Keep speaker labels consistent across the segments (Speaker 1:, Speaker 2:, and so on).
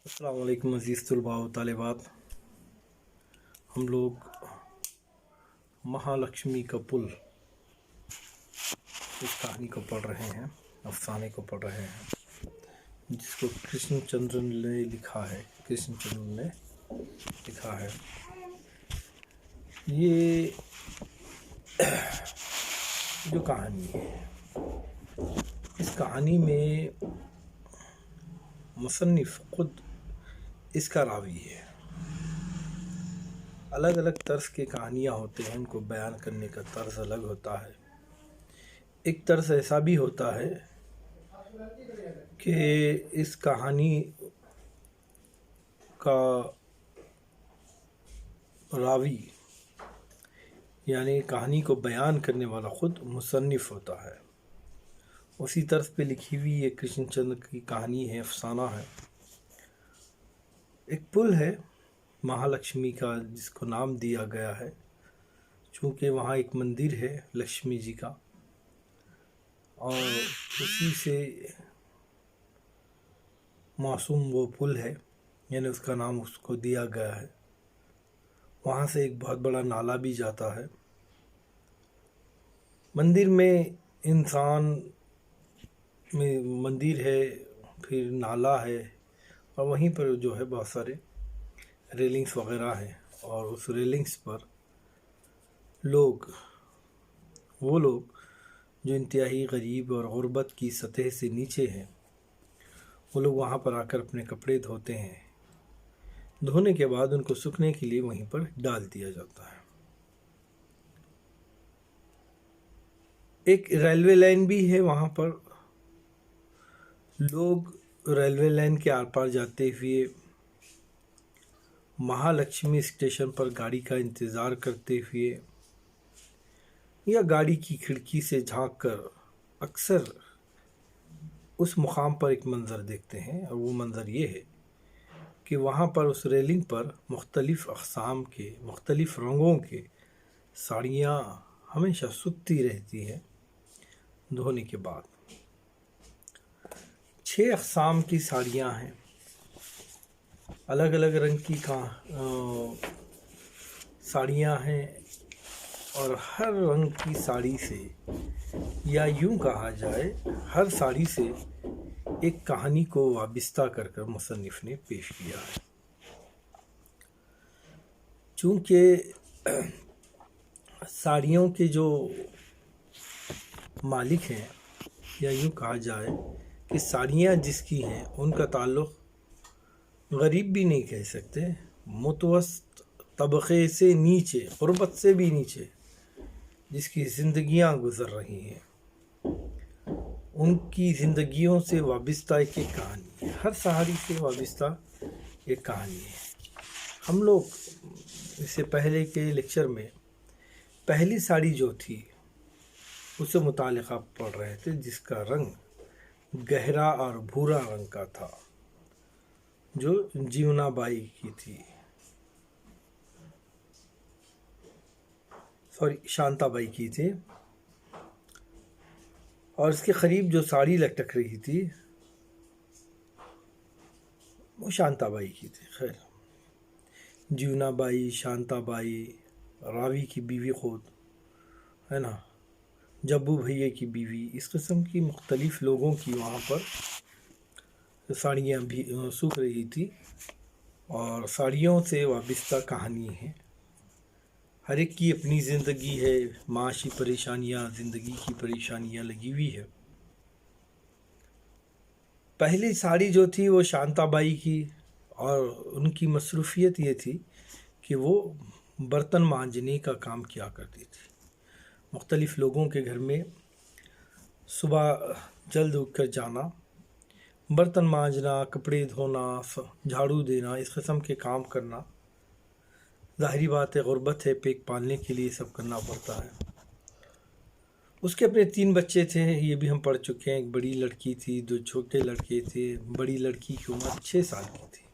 Speaker 1: السلام علیکم عزیز طلباء و طالبات. ہم لوگ مہالکشمی کا پل اس کہانی کو پڑھ رہے ہیں، افسانے کو پڑھ رہے ہیں، جس کو کرشن چندر نے لکھا ہے. یہ جو کہانی ہے، اس کہانی میں مصنف خود اس کا راوی ہے. الگ الگ طرز کے کہانیاں ہوتے ہیں، ان کو بیان کرنے کا طرز الگ ہوتا ہے. ایک طرز ایسا بھی ہوتا ہے کہ اس کہانی کا راوی یعنی کہانی کو بیان کرنے والا خود مصنف ہوتا ہے. اسی طرز پہ لکھی ہوئی یہ کرشن چندر کی کہانی ہے، افسانہ ہے. ایک پل ہے مہالکشمی کا، جس کو نام دیا گیا ہے چونکہ وہاں ایک مندر ہے لکشمی جی کا، اور اسی سے موسوم وہ پل ہے، یعنی اس کا نام اس کو دیا گیا ہے. وہاں سے ایک بہت بڑا نالا بھی جاتا ہے. مندر میں انسان میں مندر ہے، پھر نالا ہے، اور وہیں پر جو ہے بہت سارے ریلنگس وغیرہ ہیں، اور اس ریلنگس پر وہ لوگ جو انتہائی غریب اور غربت کی سطح سے نیچے ہیں، وہ لوگ وہاں پر آ کر اپنے کپڑے دھوتے ہیں. دھونے کے بعد ان کو سوکھنے کے لیے وہیں پر ڈال دیا جاتا ہے. ایک ریلوے لائن بھی ہے وہاں پر. لوگ ریلوے لائن کے آر پار جاتے ہوئے مہالکشمی اسٹیشن پر گاڑی کا انتظار کرتے ہوئے یا گاڑی کی کھڑکی سے جھانک کر اکثر اس مقام پر ایک منظر دیکھتے ہیں، اور وہ منظر یہ ہے کہ وہاں پر اس ریلنگ پر مختلف اقسام کے، مختلف رنگوں کے ساڑیاں ہمیشہ سوکھتی رہتی ہیں. دھونے کے بعد 6 اقسام کی ساڑیاں ہیں، الگ الگ رنگ کی ساڑیاں ہیں، اور ہر رنگ کی ساڑی سے، یا یوں کہا جائے ہر ساڑی سے ایک کہانی کو وابستہ کر کر مصنف نے پیش کیا ہے. چونکہ ساڑیوں کے جو مالک ہیں، یا یوں کہا جائے کہ ساڑیاں جس کی ہیں ان کا تعلق غریب بھی نہیں کہہ سکتے، متوسط طبقے سے نیچے، غربت سے بھی نیچے جس کی زندگیاں گزر رہی ہیں، ان کی زندگیوں سے وابستہ ایک کہانی ہے. ہر ساڑی سے وابستہ ایک کہانی ہے. ہم لوگ اس سے پہلے کے لیکچر میں پہلی ساڑی جو تھی اس سے متعلقہ پڑھ رہے تھے، جس کا رنگ گہرا اور بھورا رنگ کا تھا، جو جیونا بائی کی تھی، شانتا بائی کی تھی. اور اس کے قریب جو ساڑی لٹک رہی تھی وہ شانتا بائی کی تھی. خیر، جیونا بائی، شانتا بائی، راوی کی بیوی خود ہے نا، جبو بھیا کی بیوی، اس قسم کی مختلف لوگوں کی وہاں پر ساڑیاں بھی سوکھ رہی تھی، اور ساڑیوں سے وابستہ کہانی ہے. ہر ایک کی اپنی زندگی ہے، معاشی پریشانیاں، زندگی کی پریشانیاں لگی ہوئی ہے. پہلی ساڑی جو تھی وہ شانتا بائی کی، اور ان کی مصروفیت یہ تھی کہ وہ برتن مانجنے کا کام کیا کرتی تھی. مختلف لوگوں کے گھر میں صبح جلد اٹھ کر جانا، برتن مانجنا، کپڑے دھونا، جھاڑو دینا، اس قسم کے کام کرنا. ظاہری بات ہے، غربت ہے، پیٹ پالنے کے لیے سب کرنا پڑتا ہے. اس کے اپنے 3 بچے تھے، یہ بھی ہم پڑھ چکے ہیں. ایک بڑی لڑکی تھی، 2 چھوٹے لڑکے تھے. بڑی لڑکی کی عمر 6 سال کی تھی.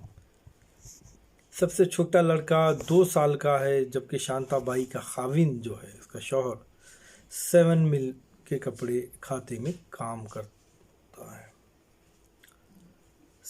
Speaker 1: سب سے چھوٹا لڑکا 2 سال کا ہے، جبکہ شانتا بائی کا خاوند جو ہے، اس کا شوہر 7 مل کے کپڑے کھاتے میں کام کرتا ہے.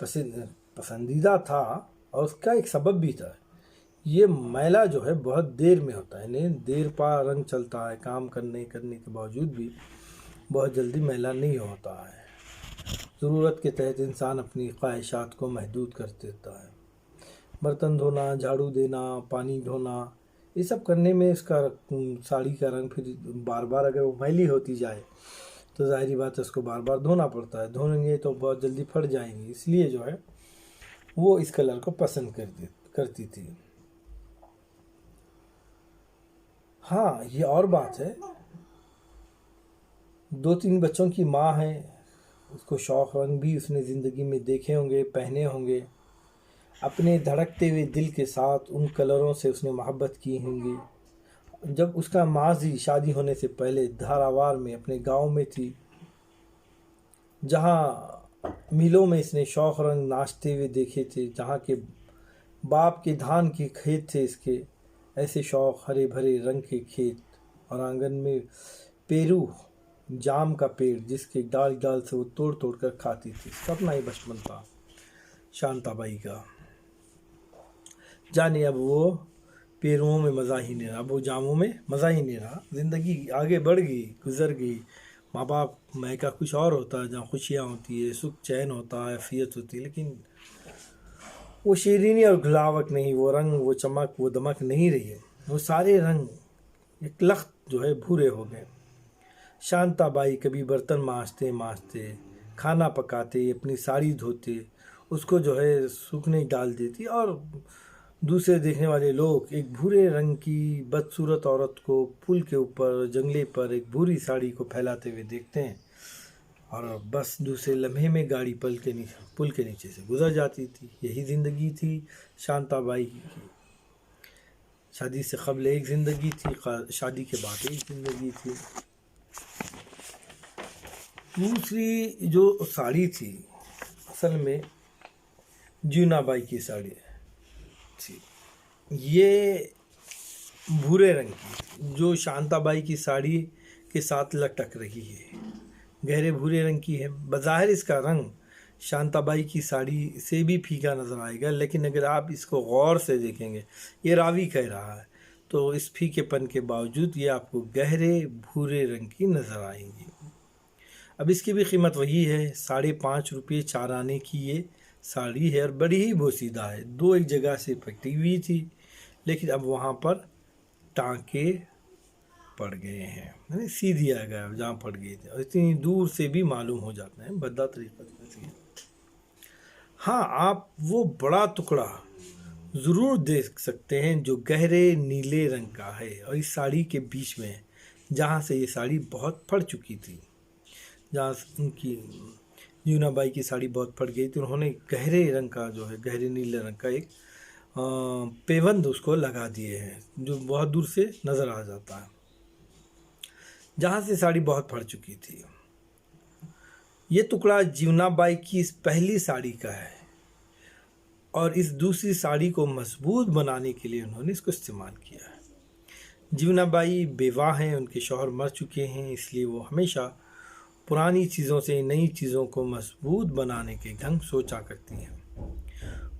Speaker 1: پسندیدہ تھا، اور اس کا ایک سبب بھی تھا۔ یہ میلہ جو ہے بہت دیر میں ہوتا ہے، یعنی دیر پا رنگ چلتا ہے، کام کرنے کے باوجود بھی بہت جلدی میلہ نہیں ہوتا ہے۔ ضرورت کے تحت انسان اپنی خواہشات کو محدود کر دیتا ہے۔ برتن دھونا، جھاڑو دینا، پانی دھونا، یہ سب کرنے میں اس کا ساڑی کا رنگ پھر بار بار اگر وہ میلی ہوتی جائے تو ظاہری بات ہے اس کو بار بار دھونا پڑتا ہے، دھویں گے تو بہت جلدی پھٹ جائیں گے، اس لیے جو ہے وہ اس کلر کو پسند کرتی تھی۔ ہاں، یہ اور بات ہے، 2-3 بچوں کی ماں ہے، اس کو شوق رنگ بھی اس نے زندگی میں دیکھے ہوں گے، پہنے ہوں گے، اپنے دھڑکتے ہوئے دل کے ساتھ ان کلروں سے اس نے محبت کی ہوں گی۔ جب اس کا ماضی شادی ہونے سے پہلے دھاراوار میں اپنے گاؤں میں تھی، جہاں میلوں میں اس نے شوق رنگ ناچتے ہوئے دیکھے تھے، جہاں کے باپ کے دھان کے کھیت تھے، اس کے ایسے شوق، ہرے بھرے رنگ کے کھیت، اور آنگن میں پیرو جام کا پیڑ جس کے ڈال سے وہ توڑ توڑ کر کھاتی تھی۔ سپنا ہی بچپن تھا شانتا بائی کا۔ جانے اب وہ پیروؤں میں مزہ ہی نہیں رہا، اب وہ جاموں میں مزہ ہی نہیں رہا۔ زندگی آگے بڑھ گئی، گزر گئی۔ ماں باپ میکا کچھ اور ہوتا ہے، جہاں خوشیاں ہوتی ہے، سکھ چین ہوتا ہے، عافیت ہوتی ہے، لیکن وہ شیرینی اور گلاوٹ نہیں، وہ رنگ، وہ چمک، وہ دمک نہیں رہی ہے۔ وہ سارے رنگ ایک لخت جو ہے بھورے ہو گئے۔ شانتا بائی کبھی برتن مانجتے، کھانا پکاتے، اپنی ساڑی دھوتے، اس کو جو ہے سوکھنے ڈال دیتی، اور دوسرے دیکھنے والے لوگ ایک بھورے رنگ کی بدصورت عورت کو پل کے اوپر جنگلے پر ایک بھوری ساڑی کو پھیلاتے ہوئے دیکھتے ہیں، اور بس دوسرے لمحے میں گاڑی پل کے نیچے سے گزر جاتی تھی۔ یہی زندگی تھی شانتا بائی کی۔ شادی سے قبل ایک زندگی تھی، شادی کے بعد ایک زندگی تھی۔ دوسری جو ساڑی تھی، اصل میں جیونا بائی کی ساڑی تھی، یہ بھورے رنگ کی، جو شانتا بائی کی ساڑی کے ساتھ لٹک رہی ہے، گہرے بھورے رنگ کی ہے۔ بظاہر اس کا رنگ شانتا بائی کی ساڑی سے بھی پھیکا نظر آئے گا، لیکن اگر آپ اس کو غور سے دیکھیں گے، یہ راوی کہہ رہا ہے، تو اس پھیکے پن کے باوجود یہ آپ کو گہرے بھورے رنگ کی نظر آئیں گی۔ اب اس کی بھی قیمت وہی ہے، 5.5 روپے 4 آنے کی یہ ساڑی ہے، اور بڑی ہی بوسیدہ ہے۔ ایک جگہ سے پھٹی ہوئی تھی، لیکن اب وہاں پر ٹانکے پڑ گئے ہیں، یعنی سی دیا گیا جہاں پڑ گئے تھے، اور اتنی دور سے بھی معلوم ہو جاتا ہے، بدلا طریقہ سے۔ ہاں، آپ وہ بڑا ٹکڑا ضرور دیکھ سکتے ہیں جو گہرے نیلے رنگ کا ہے، اور اس ساڑی کے بیچ میں، جہاں سے یہ ساڑی بہت پھٹ چکی تھی، جہاں ان کی جیونا بائی کی ساڑی بہت پھٹ گئی تھی، انہوں نے گہرے رنگ کا جو ہے، گہرے نیلے رنگ کا ایک پیوند اس کو لگا دیے ہیں، جو بہت دور سے نظر آ جاتا ہے، جہاں سے ساڑی بہت پھٹ چکی تھی۔ یہ ٹکڑا جیونا بائی کی اس پہلی ساڑی کا ہے، اور اس دوسری ساڑی کو مضبوط بنانے کے لیے انہوں نے اس کو استعمال کیا ہے۔ جیونا بائی بیوہ ہیں، ان کے شوہر مر چکے ہیں، اس لیے وہ ہمیشہ پرانی چیزوں سے نئی چیزوں کو مضبوط بنانے کے ڈھنگ سوچا کرتی ہیں۔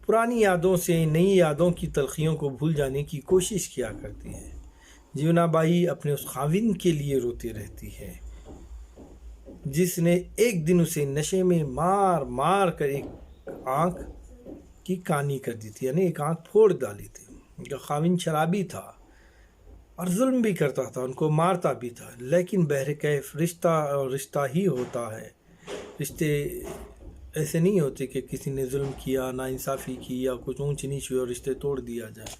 Speaker 1: پرانی یادوں سے نئی یادوں کی تلخیوں کو بھول جانے کی کوشش کیا کرتی ہیں۔ جیونا بائی اپنے اس خاوند کے لیے روتی رہتی ہے، جس نے ایک دن اسے نشے میں مار مار کر ایک آنکھ کی کانی کر دی تھی، یعنی ایک آنکھ پھوڑ ڈالی تھی۔ ان کا خاوند شرابی تھا اور ظلم بھی کرتا تھا، ان کو مارتا بھی تھا، لیکن بہرکیف رشتہ ہی ہوتا ہے۔ رشتے ایسے نہیں ہوتے کہ کسی نے ظلم کیا، ناانصافی کی، یا کچھ اونچ نیچ ہوئی اور رشتے توڑ دیا جائے۔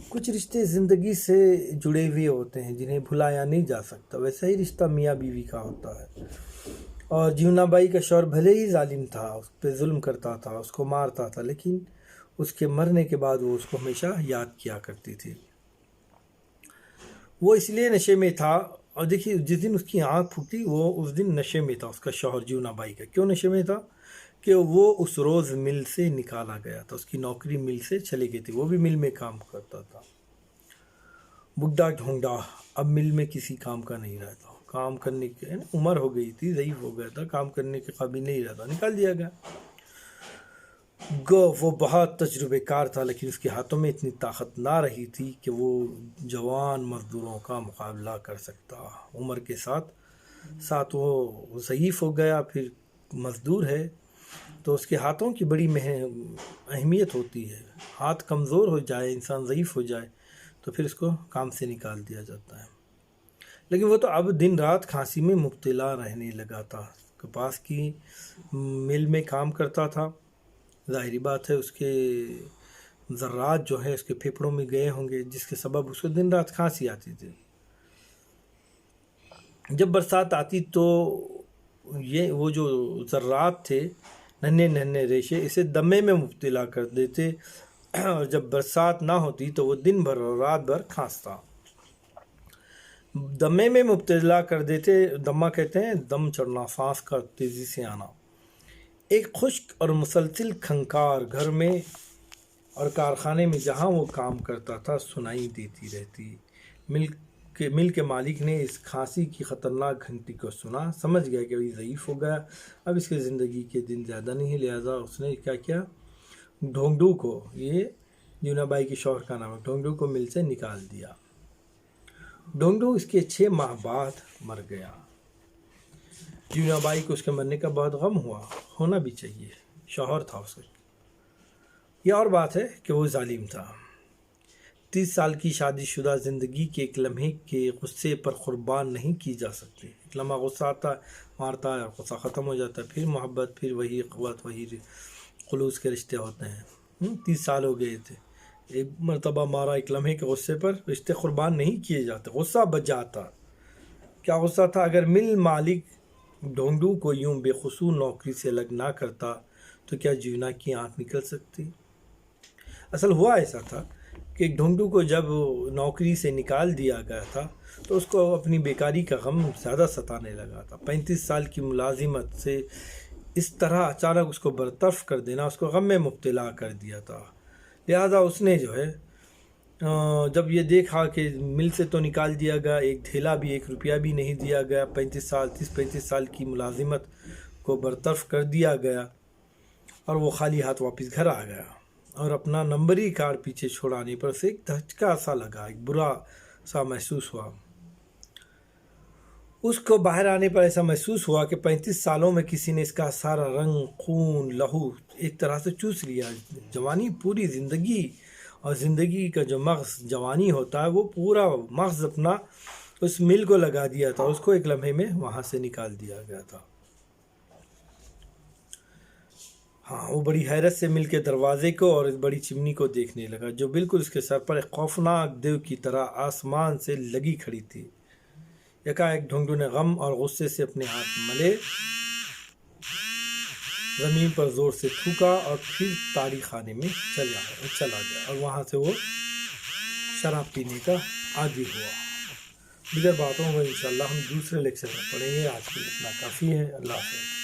Speaker 1: کچھ رشتے زندگی سے جڑے ہوئے ہوتے ہیں جنہیں بھلایا نہیں جا سکتا، ویسا ہی رشتہ میاں بیوی کا ہوتا ہے۔ اور جیونا بائی کا شوہر بھلے ہی ظالم تھا، اس پہ ظلم کرتا تھا، اس کو مارتا تھا، لیکن اس کے مرنے کے بعد وہ اس کو ہمیشہ یاد کیا کرتی تھی۔ وہ اس لیے نشے میں تھا، اور دیکھیے جس دن اس کی آنکھ پھوٹی وہ اس دن نشے میں تھا، اس کا شوہر جیونا بائی کا۔ کیوں نشے میں تھا؟ کہ وہ اس روز مل سے نکالا گیا تھا، اس کی نوکری مل سے چلی گئی تھی، وہ بھی مل میں کام کرتا تھا۔ بڈھا ڈھونڈا، اب مل میں کسی کام کا نہیں رہتا، کام کرنے کی عمر ہو گئی تھی، ضعیف ہو گیا تھا، کام کرنے کے قابل نہیں رہتا، نکال دیا گیا۔ گو وہ بہت تجربے کار تھا، لیکن اس کے ہاتھوں میں اتنی طاقت نہ رہی تھی کہ وہ جوان مزدوروں کا مقابلہ کر سکتا۔ عمر کے ساتھ ساتھ وہ ضعیف ہو گیا۔ پھر مزدور ہے تو اس کے ہاتھوں کی بڑی اہمیت ہوتی ہے۔ ہاتھ کمزور ہو جائے، انسان ضعیف ہو جائے تو پھر اس کو کام سے نکال دیا جاتا ہے۔ لیکن وہ تو اب دن رات کھانسی میں مبتلا رہنے لگا تھا۔ کپاس کی مل میں کام کرتا تھا، ظاہری بات ہے اس کے ذرات جو ہے اس کے پھیپھڑوں میں گئے ہوں گے، جس کے سبب اس کو دن رات کھانسی آتی تھی۔ جب برسات آتی تو وہ جو ذرات تھے، ننھے ننھے ریشے، اسے دمے میں مبتلا کر دیتے، اور جب برسات نہ ہوتی تو وہ دن بھر اور رات بھر کھانستا۔ دمے میں مبتلا کر دیتے، دمہ کہتے ہیں دم چڑھنا، سانس کا تیزی سے آنا۔ ایک خشک اور مسلسل کھنکار گھر میں اور کارخانے میں جہاں وہ کام کرتا تھا سنائی دیتی رہتی۔ مل کے مالک نے اس کھانسی کی خطرناک گھنٹی کو سنا، سمجھ گیا کہ وہ ضعیف ہو گیا، اب اس کے زندگی کے دن زیادہ نہیں، لہذا اس نے کیا کیا، ڈھونگڈو کو، یہ جیونا بائی کے شوہر کا نام ہے، ڈھونگڈو کو مل سے نکال دیا۔ ڈھونگڈو اس کے 6 ماہ بعد مر گیا۔ جیونا بائی کو اس کے مرنے کا بہت غم ہوا، ہونا بھی چاہیے، شوہر تھا اس کا۔ یہ اور بات ہے کہ وہ ظالم تھا۔ 30 سال کی شادی شدہ زندگی کے ایک لمحے کے غصے پر قربان نہیں کی جا سکتی۔ ایک لمحہ غصہ آتا ہے، مارتا ہے، غصہ ختم ہو جاتا ہے، پھر محبت، پھر وہی قوت، وہی خلوص کے رشتے ہوتے ہیں۔ 30 سال ہو گئے تھے، ایک مرتبہ مارا، ایک لمحے کے غصے پر رشتے قربان نہیں کیے جاتے، غصہ بچ جاتا۔ کیا غصہ تھا؟ اگر مل مالک ڈھونگڈو کو یوں بے قصور نوکری سے الگ نہ کرتا تو کیا جیونا کی آنکھ نکل سکتی؟ اصل ہوا ایسا تھا کہ ڈھونگڈو کو جب نوکری سے نکال دیا گیا تھا تو اس کو اپنی بیکاری کا غم زیادہ ستانے لگا تھا۔ 35 سال کی ملازمت سے اس طرح اچانک اس کو برطرف کر دینا اس کو غم میں مبتلا کر دیا تھا۔ لہذا اس نے جو ہے جب یہ دیکھا کہ مل سے تو نکال دیا گیا، ایک ڈھیلا بھی، 1 روپیہ بھی نہیں دیا گیا، 35 سال کی ملازمت کو برطرف کر دیا گیا، اور وہ خالی ہاتھ واپس گھر آ گیا، اور اپنا نمبری کارڈ پیچھے چھوڑانے پر اسے ایک دھچکا سا لگا، ایک برا سا محسوس ہوا۔ اس کو باہر آنے پر ایسا محسوس ہوا کہ 35 سالوں میں کسی نے اس کا سارا رنگ، خون، لہو ایک طرح سے چوس لیا۔ جوانی، پوری زندگی، اور زندگی کا جو مغز جوانی ہوتا ہے وہ پورا مغز اپنا اس مل کو لگا دیا تھا، اس کو ایک لمحے میں وہاں سے نکال دیا گیا تھا۔ وہ بڑی حیرت سے مل کے دروازے کو اور اس بڑی چمنی کو دیکھنے لگا، جو بالکل اس کے سر پر ایک خوفناک دیو کی طرح آسمان سے لگی کھڑی تھی۔ یکا ایک ڈھونگڈو نے غم اور غصے سے اپنے ہاتھ ملے، زمین پر زور سے تھوکا اور پھر تاڑی خانے میں چلا گیا، اور وہاں سے وہ شراب پینے کا عادی ہوا۔ دیگر باتوں کو انشاءاللہ ہم دوسرے لیکچر میں پڑھیں گے۔ آج کے لیے اتنا کافی ہے۔ اللہ حافظ۔